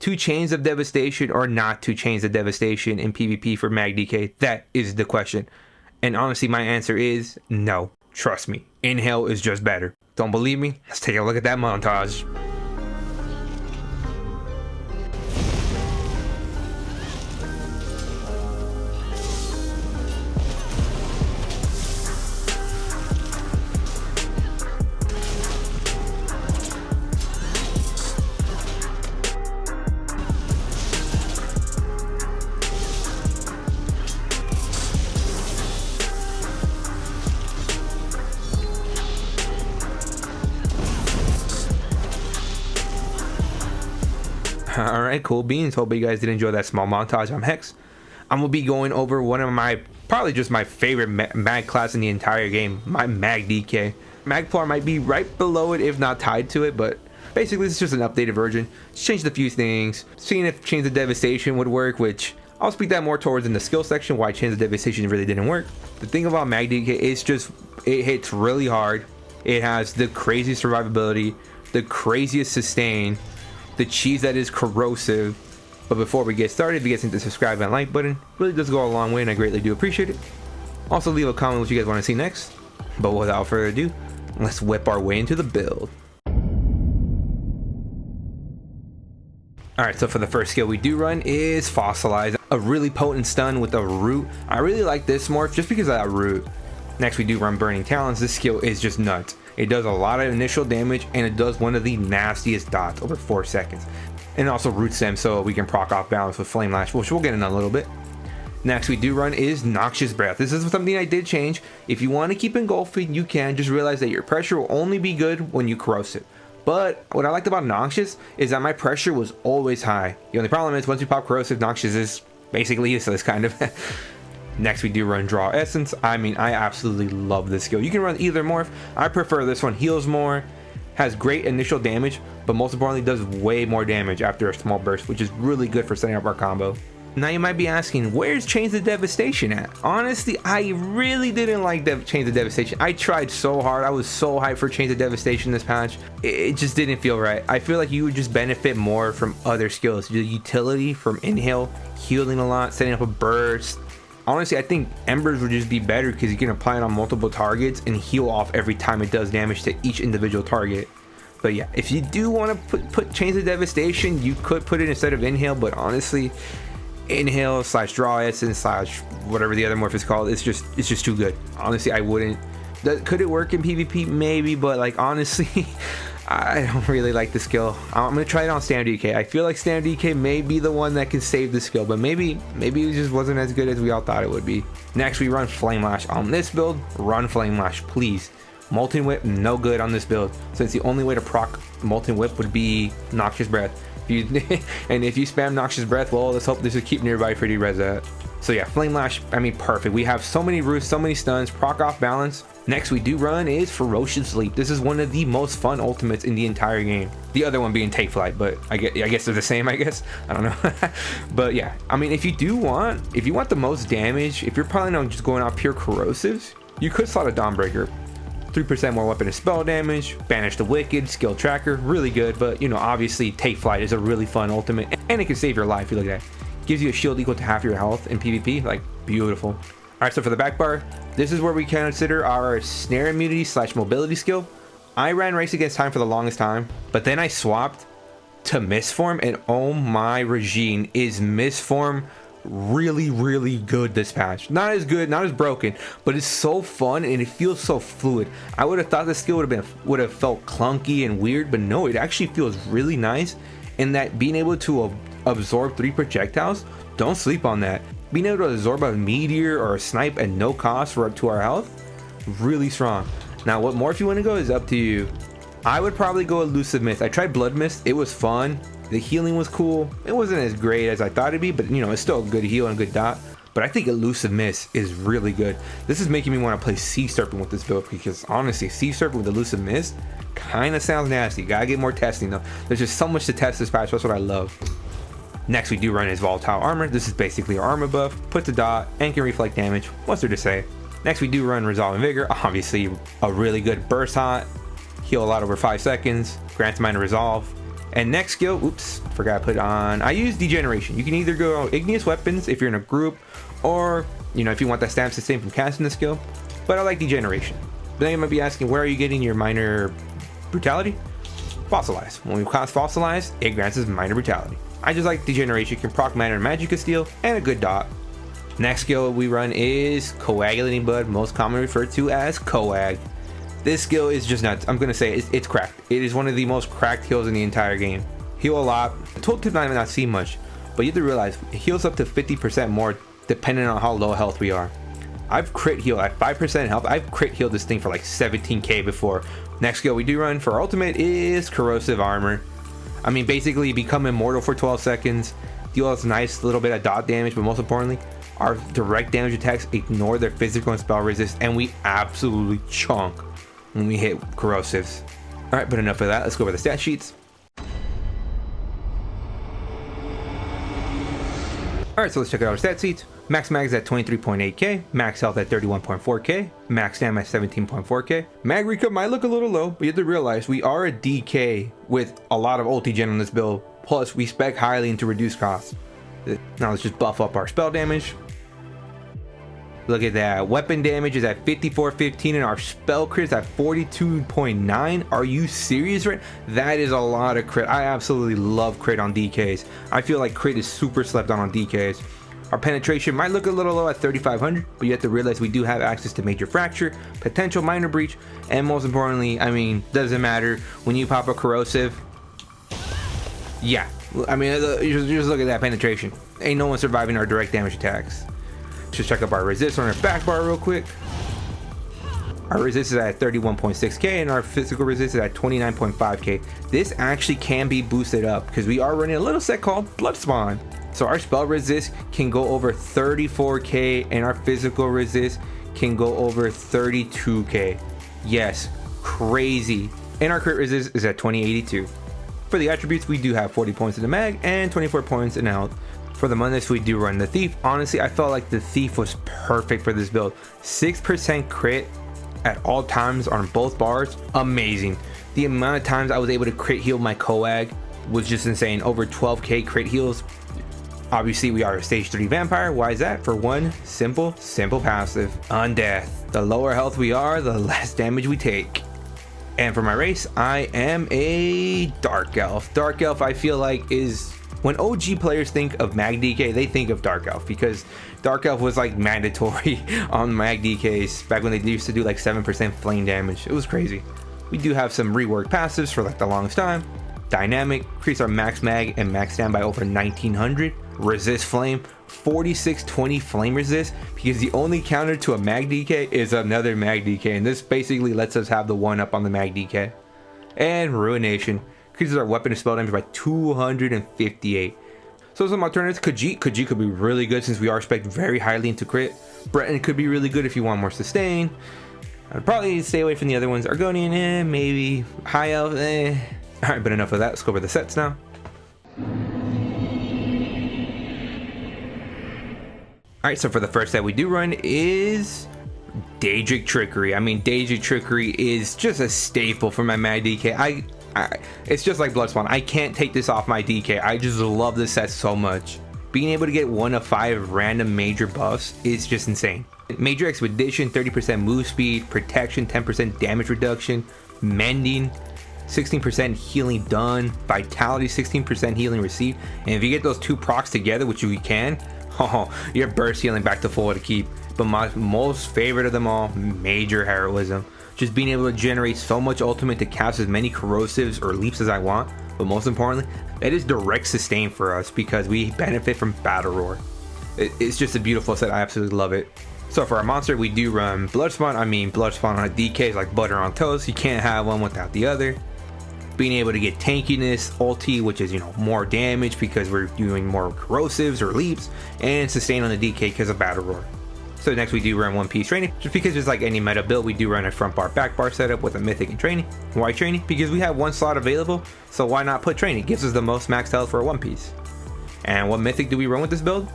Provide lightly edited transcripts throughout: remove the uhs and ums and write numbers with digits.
2 Chains of Devastation or not 2 Chains of Devastation in PvP for MagDK? That is the question. And honestly, my answer is no. Trust me, Inhale is just better. Don't believe me? Let's take a look at that montage. Alright, cool beans. Hope you guys did enjoy that small montage. I'm Hex. I'm going to be going over one of my, probably just my favorite mag class in the entire game, my MagDK. Magplar might be right below it, if not tied to it, but basically it's just an updated version. Just changed a few things, seeing if Chains of Devastation would work, which I'll speak that more towards in the skill section, why Chains of Devastation really didn't work. The thing about MagDK is just, it hits really hard. It has the craziest survivability, the craziest sustain, the cheese that is corrosive. But before we get started, if you guys hit the subscribe and like button, really does go a long way and I greatly do appreciate it. Also leave a comment what you guys want to see next. But without further ado, let's whip our way into the build. Alright, so for the first skill we do run is Fossilize, a really potent stun with a root. I really like this morph just because of that root. Next we do run Burning Talons. This skill is just nuts. It does a lot of initial damage and it does one of the nastiest dots over 4 seconds. And also roots them so we can proc off balance with Flame Lash, which we'll get in a little bit. Next we do run is Noxious Breath. This is something I did change. If you want to keep engulfing, you can. Just realize that your pressure will only be good when you corrosive. But what I liked about Noxious is that my pressure was always high. The only problem is once you pop corrosive, Noxious is basically useless, kind of. Next we do run Draw Essence. I mean, I absolutely love this skill. You can run either morph. I prefer this one. Heals more, has great initial damage, but most importantly does way more damage after a small burst, which is really good for setting up our combo. Now you might be asking, where's Chains of Devastation at? Honestly, I really didn't like Chains of Devastation. I tried so hard. I was so hyped for Chains of Devastation this patch. It just didn't feel right. I feel like you would just benefit more from other skills. The utility from Inhale, healing a lot, setting up a burst. Honestly, I think Embers would just be better because you can apply it on multiple targets and heal off every time it does damage to each individual target. But yeah, if you do want to put Chains of Devastation, you could put it instead of Inhale, but honestly, Inhale / Draw Essence / whatever the other morph is called, it's just too good. Honestly, I wouldn't. Could it work in PvP? Maybe, but like honestly, I don't really like the skill. I'm gonna try it on Standard DK. I feel like Standard DK may be the one that can save the skill, but maybe it just wasn't as good as we all thought it would be. Next, we run Flame Lash. On this build, run Flame Lash, please. Molten Whip, no good on this build, since the only way to proc Molten Whip would be Noxious Breath. And if you spam Noxious Breath, well, let's hope this will keep nearby for you to res that. So yeah, Flame Lash, I mean, perfect. We have so many roots, so many stuns, proc off balance. Next we do run is Ferocious Leap. This is one of the most fun ultimates in the entire game. The other one being Take Flight, but I guess they're the same, I guess. I don't know. But yeah, I mean, if you want the most damage, if you're probably not just going off pure corrosives, you could slot a Dawnbreaker. 3% more weapon and spell damage, Banish the Wicked, Skill Tracker, really good, but you know, obviously Take Flight is a really fun ultimate, and it can save your life. You look at that. Gives you a shield equal to half your health in PvP, like beautiful. Alright, so for the back bar, this is where we consider our snare immunity / mobility skill. I ran Race Against Time for the longest time, but then I swapped to Mistform, and oh my Regine, is Mistform really good this patch. Not as good, not as broken, but it's so fun and it feels so fluid. I would have thought this skill would have felt clunky and weird, but no, it actually feels really nice. And that being able to absorb 3 projectiles, don't sleep on that. Being able to absorb a meteor or a snipe at no cost for up to our health, really strong. Now what morph you want to go is up to you. I would probably go Elusive Mist. I tried Blood Mist, it was fun. The healing was cool. It wasn't as great as I thought it'd be, but you know, it's still a good heal and a good dot. But I think Elusive Mist is really good. This is making me want to play Sea Serpent with this build, because honestly, Sea Serpent with Elusive Mist kind of sounds nasty. Gotta get more testing though. There's just so much to test this patch. That's what I love. Next we do run his Volatile Armor. This is basically our armor buff. Puts a dot and can reflect damage. What's there to say? Next we do run Resolving Vigor. Obviously a really good burst hot. Heal a lot over 5 seconds. Grants minor resolve. And next skill, oops, forgot to put on, I use Degeneration. You can either go Igneous Weapons if you're in a group, or, you know, if you want that stamp sustain from casting the skill, but I like Degeneration. But then you might be asking, where are you getting your minor brutality? Fossilize. When we cast Fossilize, it grants us minor brutality. I just like Degeneration, can proc mana and Magicka Steel, and a good dot. Next skill we run is Coagulating Blood, most commonly referred to as Coag. This skill is just nuts. I'm gonna say it's cracked. It is one of the most cracked heals in the entire game. Heal a lot. Tooltip might not see much, but you have to realize it heals up to 50% more depending on how low health we are. I've crit healed at 5% health. I've crit healed this thing for like 17k before. Next skill we do run for our ultimate is Corrosive Armor. I mean, basically become immortal for 12 seconds, deal us nice little bit of dot damage, but most importantly, our direct damage attacks ignore their physical and spell resist, and we absolutely chunk when we hit corrosives. All right, but enough of that. Let's go over the stat sheets. All right, so let's check out our stat sheets. Max mag is at 23.8k, max health at 31.4k, max stamina at 17.4k. Mag recap might look a little low, but you have to realize we are a DK with a lot of ulti gen on this build. Plus, we spec highly into reduced costs. Now let's just buff up our spell damage. Look at that. Weapon damage is at 54.15 and our spell crit is at 42.9. Are you serious, right? That is a lot of crit. I absolutely love crit on DKs. I feel like crit is super slept on DKs. Our penetration might look a little low at 3,500, but you have to realize we do have access to major fracture, potential minor breach, and most importantly, I mean, doesn't matter when you pop a corrosive. Yeah, I mean, just look at that penetration. Ain't no one surviving our direct damage attacks. Just check up our resist on our back bar real quick. Our resist is at 31.6k and our physical resist is at 29.5k. This actually can be boosted up because we are running a little set called Blood Spawn. So our spell resist can go over 34k and our physical resist can go over 32k. Yes, crazy. And our crit resist is at 2082. For the attributes, we do have 40 points in the mag and 24 points in health. For the Mundus, we do run the Thief. Honestly, I felt like the Thief was perfect for this build. 6% crit at all times on both bars, amazing. The amount of times I was able to crit heal my Coag was just insane. Over 12k crit heals. Obviously, we are a stage 3 vampire. Why is that? For one simple passive, Undeath. The lower health we are, the less damage we take. And for my race, I am a Dark Elf. Dark Elf, I feel like, is... when OG players think of MagDK, they think of Dark Elf because Dark Elf was like mandatory on MagDKs back when they used to do like 7% flame damage. It was crazy. We do have some reworked passives for like the longest time. Dynamic, increase our max mag and max stam by over 1900. Resist flame, 4620 flame resist, because the only counter to a MagDK is another MagDK, and this basically lets us have the one up on the MagDK. And Ruination, increases our weapon and spell damage by 258. So some alternatives, Khajiit could be really good since we are spec'd very highly into crit. Breton could be really good if you want more sustain. I'd probably stay away from the other ones. Argonian, maybe. High Elf, Alright, but enough of that. Let's go over the sets now. Alright, so for the first set we do run is Daedric Trickery. I mean, Daedric Trickery is just a staple for my MagDK. It's just like Blood Spawn. I can't take this off my DK. I just love this set so much. Being able to get 1 of 5 random major buffs is just insane. Major Expedition, 30% move speed, protection, 10% damage reduction, mending, 16% healing done, vitality, 16% healing received. And if you get those 2 procs together, which you can, your burst healing back to full to keep. But my most favorite of them all, Major Heroism. Just being able to generate so much ultimate to cast as many corrosives or leaps as I want, but most importantly, that is direct sustain for us because we benefit from Battle Roar. It's just a beautiful set. I absolutely love it. So for our monster, we do run Blood Spawn. I mean, Blood Spawn on a DK is like butter on toast. You can't have one without the other. Being able to get tankiness, ulti, which is, you know, more damage because we're doing more corrosives or leaps, and sustain on the DK because of Battle Roar. So next we do run One Piece Training, just because it's like any meta build, we do run a front bar, back bar setup with a Mythic and Training. Why Training? Because we have 1 slot available, so why not put Training? It gives us the most max health for a One Piece. And what Mythic do we run with this build?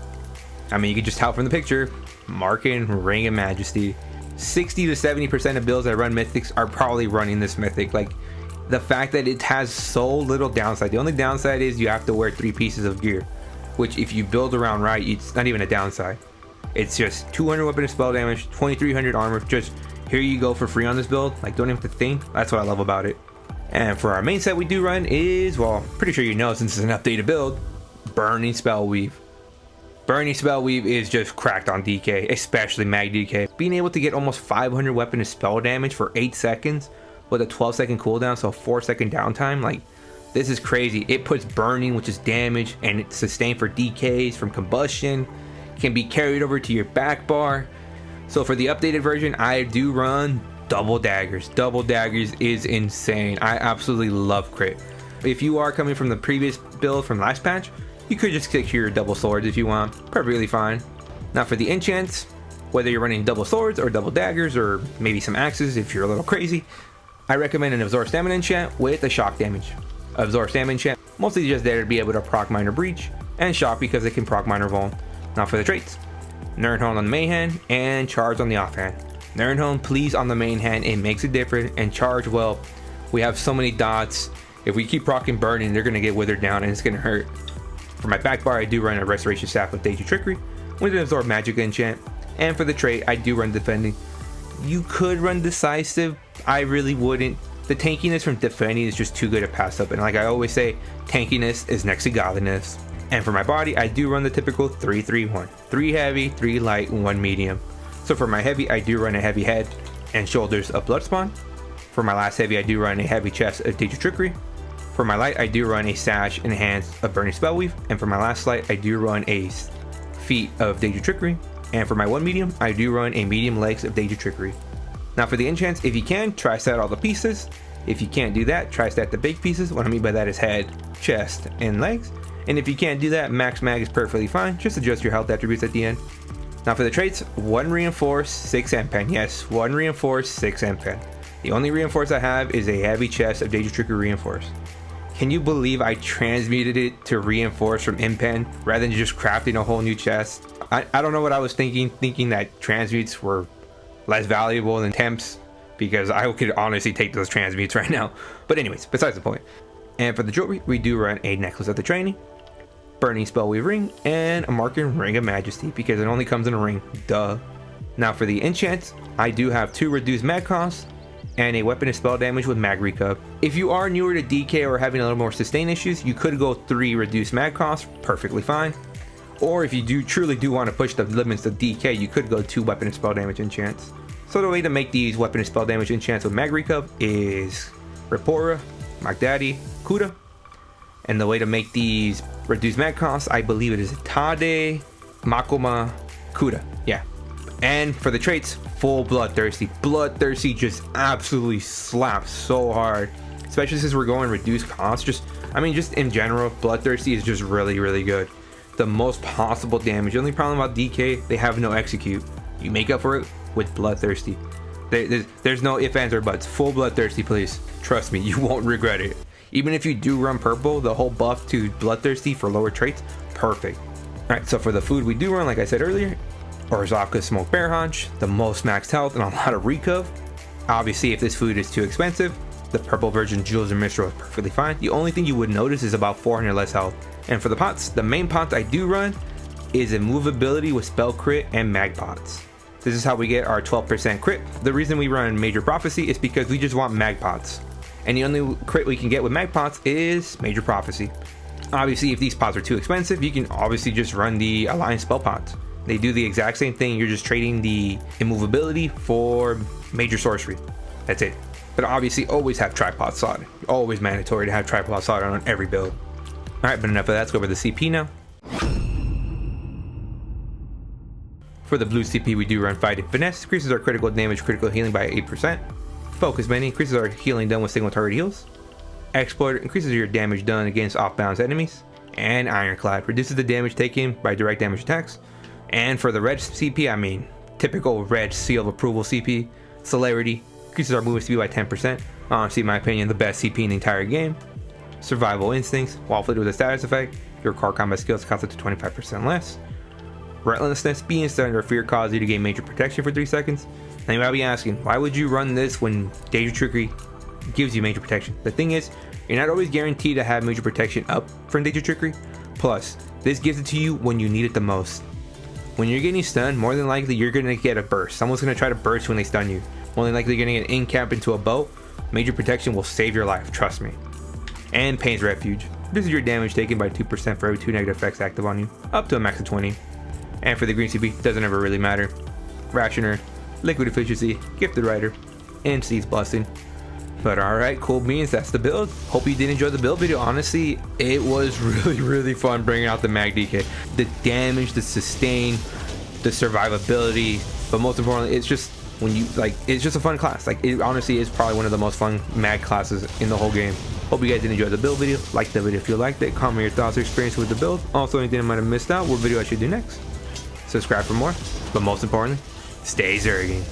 I mean, you can just tell from the picture, Markin, Ring, and Majesty. 60 to 70% of builds that run Mythics are probably running this Mythic. Like, the fact that it has so little downside. The only downside is you have to wear 3 pieces of gear, which if you build around right, it's not even a downside. It's just 200 weapon and spell damage, 2300 armor. Just here you go for free on this build. Like, don't even have to think. That's what I love about it. And for our main set we do run is, well, pretty sure you know since it's an updated build, Burning Spell Weave. Burning Spell Weave is just cracked on DK, especially MagDK. Being able to get almost 500 weapon and spell damage for 8 seconds with a 12-second cooldown, so 4-second downtime, like, this is crazy. It puts burning, which is damage, and it's sustained for DKs from combustion, can be carried over to your back bar. So for the updated version, I do run double daggers. Double daggers is insane. I absolutely love crit. If you are coming from the previous build from last patch, you could just stick to your double swords if you want, perfectly fine. Now for the enchants, whether you're running double swords or double daggers or maybe some axes if you're a little crazy, I recommend an Absorb Stamina enchant with a shock damage. Absorb Stamina enchant, mostly just there to be able to proc Minor Breach, and shock because it can proc Minor Vuln. Now for the traits, Nirnhorn on the main hand and Charge on the offhand. Nirnhorn, please, on the main hand, it makes it different, and Charge, well, we have so many dots. If we keep proccing burning, they're gonna get withered down and it's gonna hurt. For my back bar, I do run a Restoration Staff with Deja Trickery with an Absorb Magicka enchant, and for the trait, I do run Defending. You could run Decisive, I really wouldn't. The tankiness from Defending is just too good to pass up, and like I always say, tankiness is next to godliness. And for my body, I do run the typical 3-3-1. 3 heavy, 3 light, 1 medium. So for my heavy, I do run a heavy head and shoulders of Bloodspawn. For my last heavy, I do run a heavy chest of Deja Trickery. For my light, I do run a sash and hands of Burning Spellweave. And for my last light, I do run a feet of Deja Trickery. And for my 1 medium, I do run a medium legs of Deja Trickery. Now for the enchants, if you can, try stat all the pieces. If you can't do that, try stat the big pieces. What I mean by that is head, chest, and legs. And if you can't do that, max mag is perfectly fine. Just adjust your health attributes at the end. Now for the traits, 1 reinforce, 6 Empen. Yes, 1 reinforce, 6 Empen. The only reinforce I have is a heavy chest of Deja Trickery reinforce. Can you believe I transmuted it to reinforce from Impen rather than just crafting a whole new chest? I don't know what I was thinking that transmutes were less valuable than temps, because I could honestly take those transmutes right now. But anyways, besides the point. And for the jewelry, we do run a necklace of the training, Burning Spellweave ring, and a marking Ring of Majesty because it only comes in a ring, duh. Now for the enchants, I do have 2 reduced mag costs and a weapon and spell damage with Mag Recub. If you are newer to DK or having a little more sustain issues, you could go 3 reduced mag costs, perfectly fine. Or if you truly do want to push the limits of DK, you could go 2 weapon and spell damage enchants. So the way to make these weapon and spell damage enchants with Mag Recub is Rapora, Magdaddy, Kuda. And the way to make these reduced mag costs, I believe it is Tade, Makoma, Kuda. Yeah. And for the traits, full Bloodthirsty. Bloodthirsty just absolutely slaps so hard, especially since we're going reduced cost. Just in general, Bloodthirsty is just really, really good. The most possible damage. The only problem about DK, they have no execute. You make up for it with Bloodthirsty. There's no ifs, ands, or buts. Full Bloodthirsty, please. Trust me, you won't regret it. Even if you do run purple, the whole buff to Bloodthirsty for lower traits, perfect. Alright, so for the food we do run, like I said earlier, Orzhov Smoked Bear Haunch, the most maxed health and a lot of recuv. Obviously, if this food is too expensive, the purple version Jewels of Mistral is perfectly fine. The only thing you would notice is about 400 less health. And for the pots, the main pot I do run is Immovability with Spell Crit and Mag Pots. This is how we get our 12% crit. The reason we run Major Prophecy is because we just want Mag Pots. And the only crit we can get with Mag Pots is Major Prophecy. Obviously, if these pots are too expensive, you can obviously just run the Alliance Spell Pots. They do the exact same thing, you're just trading the immovability for Major Sorcery. That's it. But obviously, always have Tripod Slot. Always mandatory to have Tripod Slot on every build. Alright, but enough of that, let's go over the CP now. For the blue CP, we do run Fight and Finesse. Increases our critical damage, critical healing by 8%. Focus Many increases our healing done with single target heals. Exploiter increases your damage done against off-balance enemies. And Ironclad reduces the damage taken by direct damage attacks. And for the red CP, typical red seal of approval CP, Celerity increases our movement speed by 10%. Honestly, in my opinion, the best CP in the entire game. Survival Instincts, while flipped with a status effect, your car combat skills cost up to 25% less. Relentlessness, being stunned or fear causes you to gain major protection for 3 seconds. Now you might be asking, why would you run this when Deja Trickery gives you major protection. The thing is, you're not always guaranteed to have major protection up for Nature Trickery. Plus, this gives it to you when you need it the most. When you're getting stunned, more than likely you're going to get a burst. Someone's going to try to burst when they stun you. More than likely you're going to get in cap into a boat. Major protection will save your life, trust me. And Pain's Refuge. This is your damage taken by 2% for every 2 negative effects active on you, up to a max of 20. And for the green CP, doesn't ever really matter. Rationer, Liquid Efficiency, Gifted Rider, and Seeds Blessing. But alright, cool beans, that's the build. Hope you did enjoy the build video. Honestly, it was really fun bringing out the MagDK. The damage, the sustain, the survivability, but most importantly, it's just when you like, it's just a fun class. Like, it honestly is probably one of the most fun mag classes in the whole game. Hope you guys did enjoy the build video. Like the video if you liked it. Comment your thoughts or experience with the build. Also, anything I might have missed out, what video I should do next. Subscribe for more, but most importantly, stay zerging.